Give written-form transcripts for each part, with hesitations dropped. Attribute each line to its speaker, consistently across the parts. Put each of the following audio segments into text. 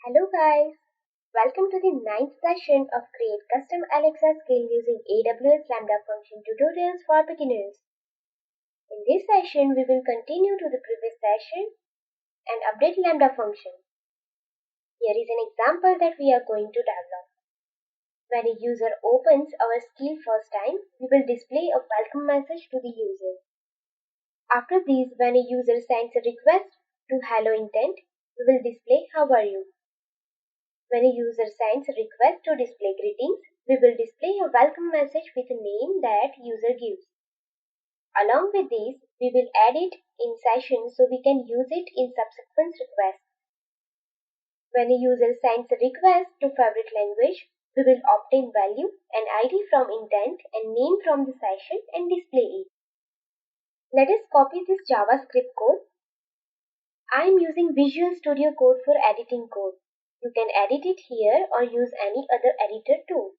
Speaker 1: Hello guys, welcome to the ninth session of Create Custom Alexa Skill using AWS Lambda Function tutorials for beginners. In this session, we will continue to the previous session and update Lambda Function. Here is an example that we are going to develop. When a user opens our skill first time, we will display a welcome message to the user. After this, when a user sends a request to Hello Intent, we will display How are you? When a user sends a request to display greetings, we will display a welcome message with a name that user gives. Along with this, we will add it in session so we can use it in subsequent requests. When a user sends a request to favorite language, we will obtain value and ID from intent and name from the session and display it. Let us copy this JavaScript code. I am using Visual Studio Code for editing code. You can edit it here or use any other editor too.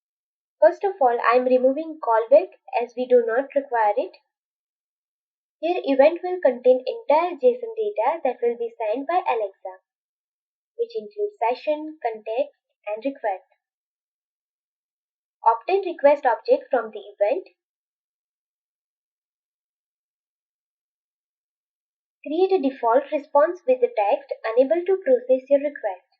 Speaker 1: First of all, I am removing callback as we do not require it. Here event will contain entire JSON data that will be sent by Alexa, which includes session, context, and request. Obtain request object from the event. Create a default response with the text unable to process your request.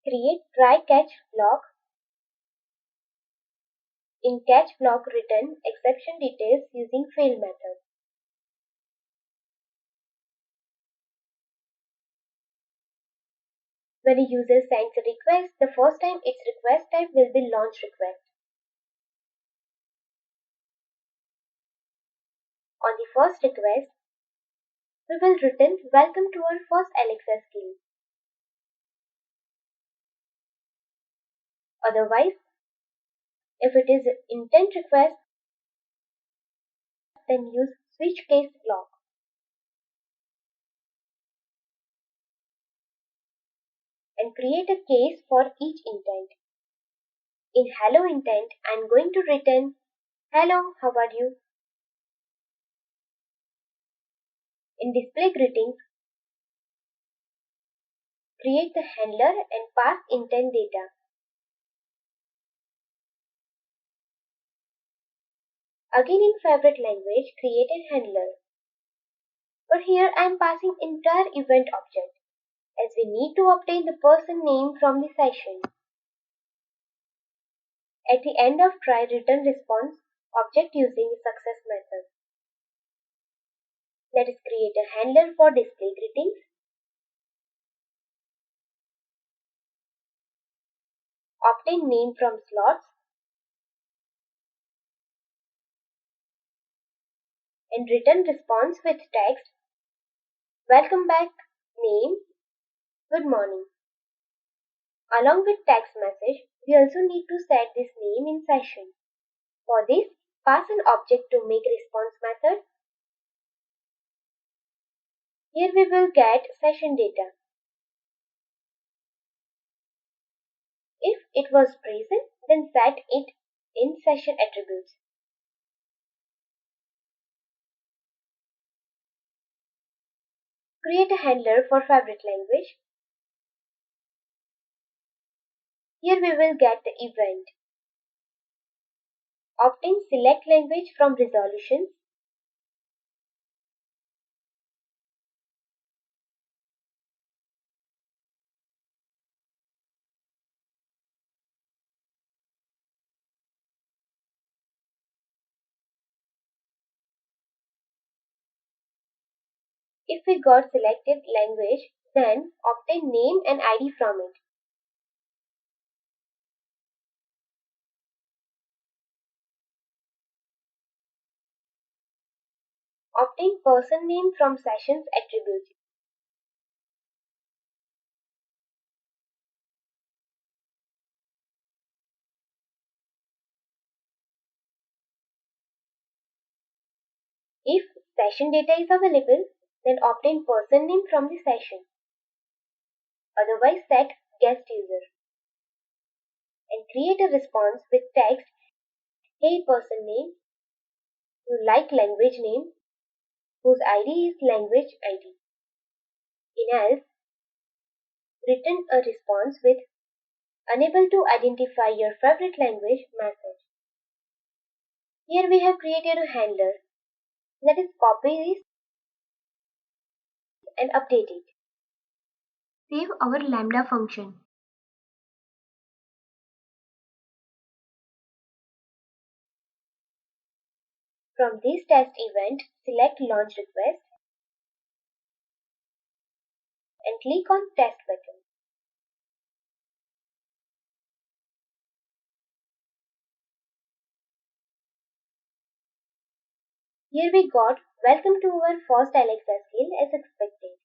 Speaker 1: Create try catch block. In catch block, return exception details using fail method. When a user sends a request, the first time its request type will be launch request. On the first request, we will return welcome to our first Alexa skill. Otherwise, if it is an intent request, then use switch case block. And create a case for each intent. In hello intent, I am going to return hello, how are you? In display greetings, create the handler and pass intent data. Again in favorite language, create a handler. But here I am passing entire event object, as we need to obtain the person name from the session. At the end of try return response object using success method. Let us create a handler for display greetings. Obtain name from slots. And return response with text. Welcome back, name, good morning. Along with text message, we also need to set this name in session. For this, pass an object to make response method. Here we will get session data. If it was present, then set it in session attributes. Create a handler for favorite language. Here we will get the event. Obtain select language from resolutions. If we got selected language, then obtain name and ID from it. Obtain person name from sessions attributes. If session data is available, then obtain person name from the session. Otherwise, set guest user. And create a response with text, hey person name, you like language name, whose ID is language ID. else, return a response with unable to identify your favorite language message. Here we have created a handler. Let us copy this and update it. Save our Lambda function. From this test event, select Launch Request and click on Test button. Here we got Welcome to our first Alexa skill as expected.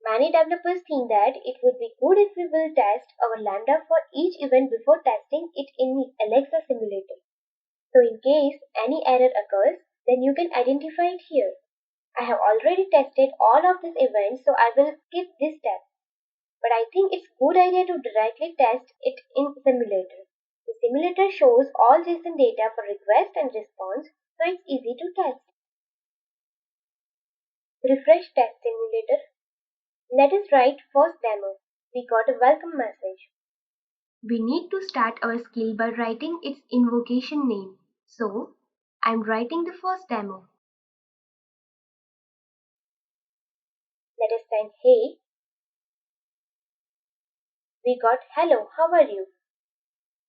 Speaker 1: Many developers think that it would be good if we will test our Lambda for each event before testing it in the Alexa simulator. So in case any error occurs, then you can identify it here. I have already tested all of these events, so I will skip this step. But I think it's a good idea to directly test it in simulator. The simulator shows all JSON data for request and response, so it's easy to test. Refresh test simulator. Let us write first demo. We got a welcome message. We need to start our skill by writing its invocation name. So, I'm writing the first demo. Let us send hey. We got hello, how are you?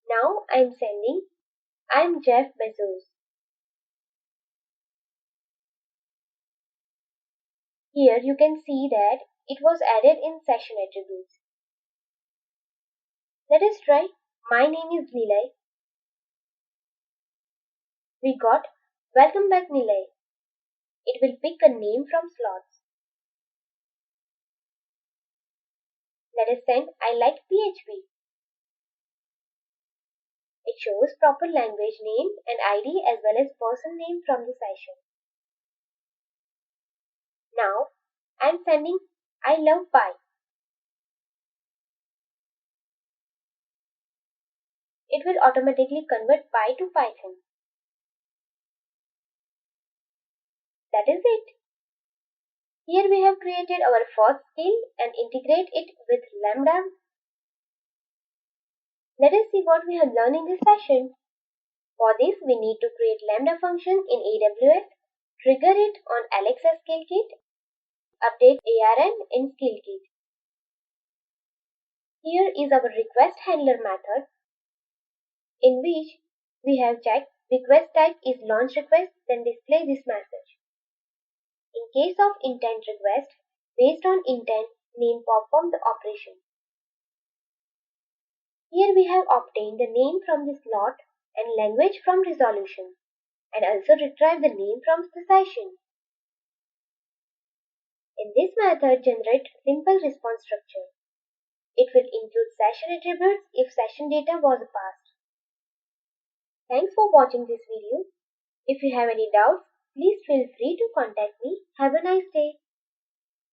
Speaker 1: Now I'm sending I'm Jeff Bezos. Here you can see that it was added in session attributes. Let us try my name is Nilay. We got welcome back Nilay. It will pick a name from slots. Let us send I like PHP. It shows proper language name and ID as well as person name from the session. Now I'm sending I love pie. It will automatically convert pie to Python. That is it. Here we have created our first skill and integrate it with Lambda. Let us see what we have learned in this session. For this, we need to create Lambda function in AWS, trigger it on Alexa skill kit, update ARN in skill kit. Here is our request handler method, in which we have checked request type is launch request, then display this message. In case of intent request, based on intent, name perform the operation. Here we have obtained the name from the slot and language from resolution, and also retrieve the name from the session. In this method, generate simple response structure. It will include session attributes if session data was passed. Thanks for watching this video. If you have any doubts, please feel free to contact me. Have a nice day.